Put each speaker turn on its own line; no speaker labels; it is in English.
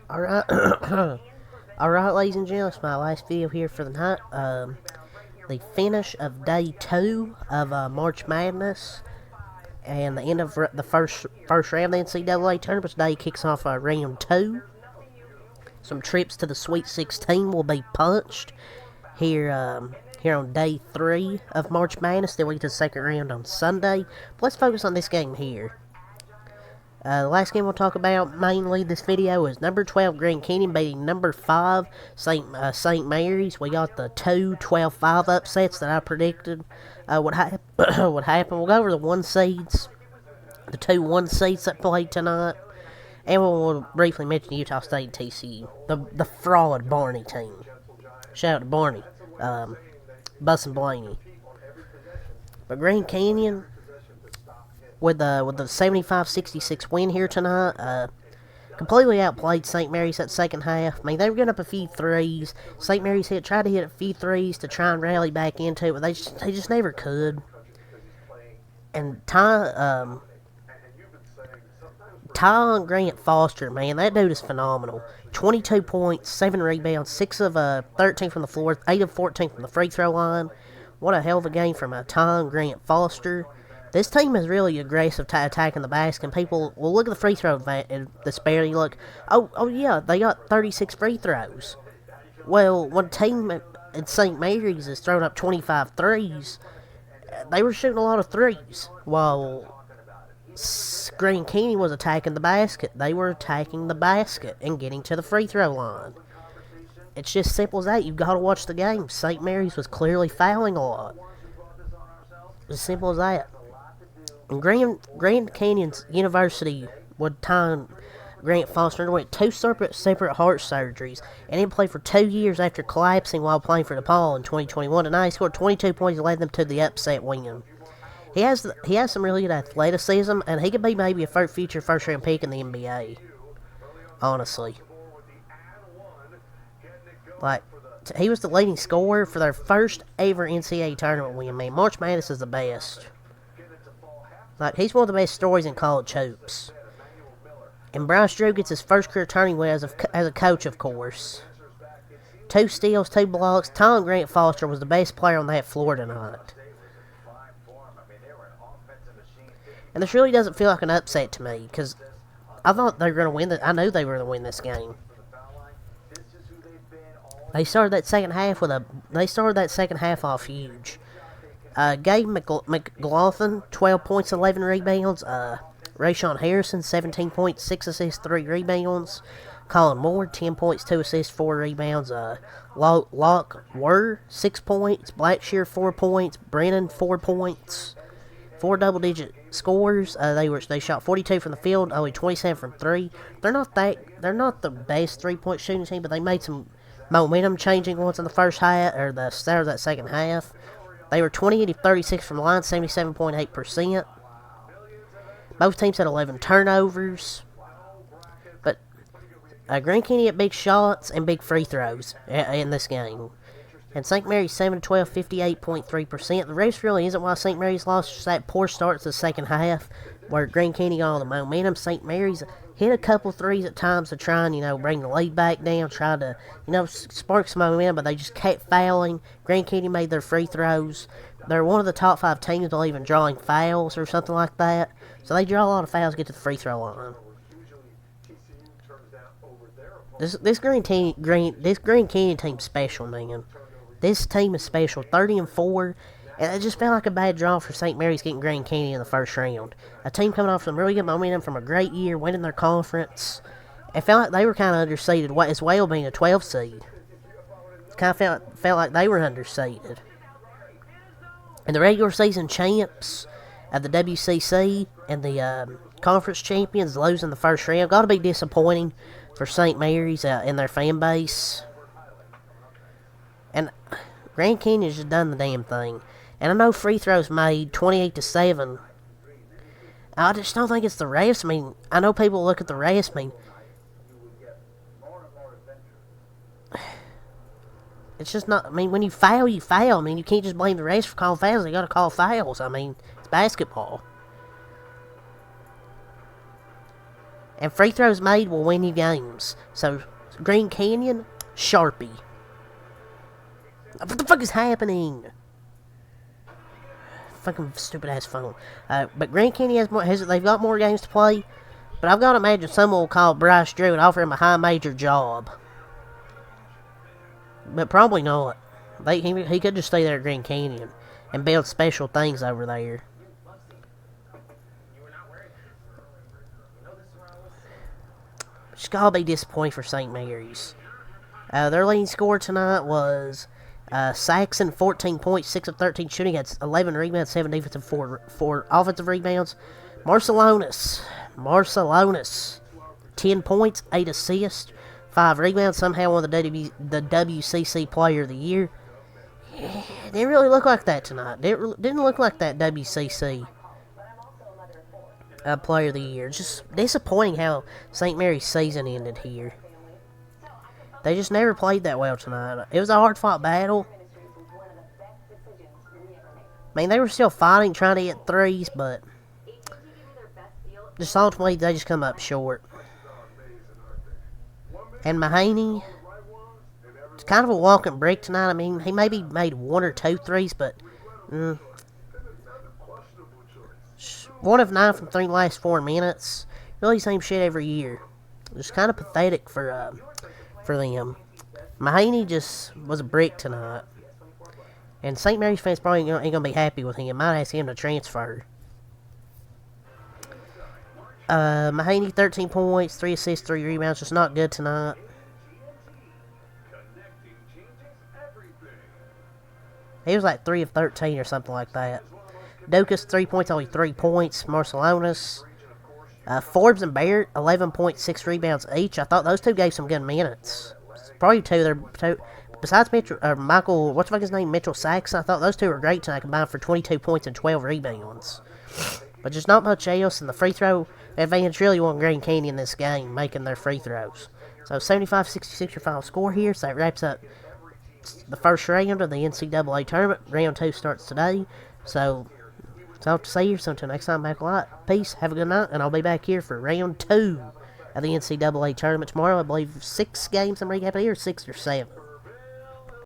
Alright, alright, ladies and gentlemen, it's my last video here for the night. The finish of day 2 of March Madness, and the end of the first round of the NCAA tournament. Today kicks off round 2. Some trips to the Sweet 16 will be punched here on day 3 of March Madness. Then we get to the second round on Sunday. But let's focus on this game here. The last game we'll talk about mainly this video is number 12 Grand Canyon beating number 5 St. Mary's. We got the 2-12-5 upsets that I predicted would happen. We'll go over the 1 seeds, the 2 1 seeds that played tonight, and we'll briefly mention Utah State and TCU, the fraud Barney team. Shout out to Barney, Bus and Blaney. But Grand Canyon, with the 75-66 win here tonight, completely outplayed St. Mary's that second half. I mean, they were getting up a few threes. St. Mary's tried to hit a few threes to try and rally back into it, but they just never could. And Ty Grant Foster, man, that dude is phenomenal. 22 points, 7 rebounds, 6 of 13 from the floor, 8 of 14 from the free throw line. What a hell of a game from Ty Grant Foster. This team is really aggressive attacking the basket, and people will look at the free throw disparity. Look, oh yeah, they got 36 free throws. Well, when a team at St. Mary's is throwing up 25 threes, they were shooting a lot of threes, while Grand Canyon was attacking the basket. They were attacking the basket and getting to the free throw line. It's just simple as that. You've got to watch the game. St. Mary's was clearly fouling a lot. As simple as that. Grand Canyon's University would time Grant Foster underwent 2 separate heart surgeries and then played for 2 years after collapsing while playing for DePaul in 2021. Tonight he scored 22 points and led them to the upset win. He has some really good athleticism, and he could be maybe a future first-round pick in the NBA. Honestly. Like, he was the leading scorer for their first ever NCAA tournament win. Man, March Madness is the best. Like, he's one of the best stories in college hoops. And Bryce Drew gets his first career tourney win as a coach, of course. 2 steals, 2 blocks. Tom Grant Foster was the best player on that floor tonight. And this really doesn't feel like an upset to me, because I thought they were going to win. I knew they were going to win this game. They started that second half off huge. Gabe McLaughlin, 12 points, 11 rebounds. Rayshon Harrison, 17 points, 6 assists, 3 rebounds. Colin Moore, 10 points, 2 assists, 4 rebounds. Locke Were, 6 points. Blackshear, 4 points. Brennan, 4 points. 4 double-digit scores. They shot 42 from the field, only 27 from 3. They're not the best 3-point shooting team, but they made some momentum-changing ones in the first half, or the start of that second half. They were 28 of 36 from the line, 77.8%. Both teams had 11 turnovers. But Grand Canyon had big shots and big free throws in this game. And St. Mary's 7-12, 58.3%. The race really isn't why St. Mary's lost, just that poor start to the second half, where Grand Canyon got all the momentum. St. Mary's hit a couple threes at times to try and, bring the lead back down, try to, spark some momentum, but they just kept fouling. Grand Canyon made their free throws. They're one of the top 5 teams to even drawing fouls or something like that. So they draw a lot of fouls to get to the free throw line. This Grand Canyon team's special, man. This team is special. 30-4. And it just felt like a bad draw for St. Mary's getting Grand Canyon in the first round. A team coming off some really good momentum from a great year, winning their conference. It felt like they were kind of underseeded, as well being a 12 seed. It kind of felt like they were underseeded. And the regular season champs of the WCC and the conference champions losing the first round. Got to be disappointing for St. Mary's and their fan base. And Grand Canyon's just done the damn thing. And I know free throws made 28-7. I just don't think it's the refs. I mean, I know people look at the refs. I mean, it's just not. I mean, when you foul, you foul. I mean, you can't just blame the refs for calling fouls. They got to call fouls. I mean, it's basketball. And free throws made will win you games. So, Green Canyon, Sharpie. What the fuck is happening? Fucking stupid ass phone. But Green Canyon they've got more games to play. But I've got to imagine someone will call Bryce Drew and offer him a high major job. But probably not. He could just stay there at Green Canyon and build special things over there. Just gotta be disappointing for St. Mary's. Their leading scorer tonight was Saxon, 14 points, 6 of 13 shooting, had 11 rebounds, 7 defensive, 4 offensive rebounds. Marcellonis, 10 points, 8 assists, 5 rebounds, somehow won the WCC Player of the Year. Didn't really look like that tonight. Didn't look like that WCC Player of the Year. Just disappointing how St. Mary's season ended here. They just never played that well tonight. It was a hard-fought battle. I mean, they were still fighting, trying to hit threes, but just ultimately, they just come up short. And Mahaney, it's kind of a walking brick tonight. I mean, he maybe made 1 or 2 threes, but 1 of 9 from 3 last 4 minutes. Really same shit every year. It's kind of pathetic for them. Mahaney just was a brick tonight. And St. Mary's fans probably ain't going to be happy with him. Might ask him to transfer. Mahaney, 13 points, 3 assists, 3 rebounds. Just not good tonight. He was like 3 of 13 or something like that. Dukas, 3 points, only 3 points. Marcellonis. Forbes and Barrett, 11 points, 6 rebounds each. I thought those two gave some good minutes. Probably two. Besides Michael, what's his name? Mitchell Saxon. I thought those two were great tonight, combined for 22 points and 12 rebounds. But just not much else, and the free throw advantage really won Green Canyon this game, making their free throws. So 75-66 your final score here, so that wraps up the first round of the NCAA tournament. Round 2 starts today. So hope to see you. So until next time, back a lot. Peace, have a good night, and I'll be back here for round 2 of the NCAA tournament tomorrow. I believe 6 games I'm recapping here, 6 or 7.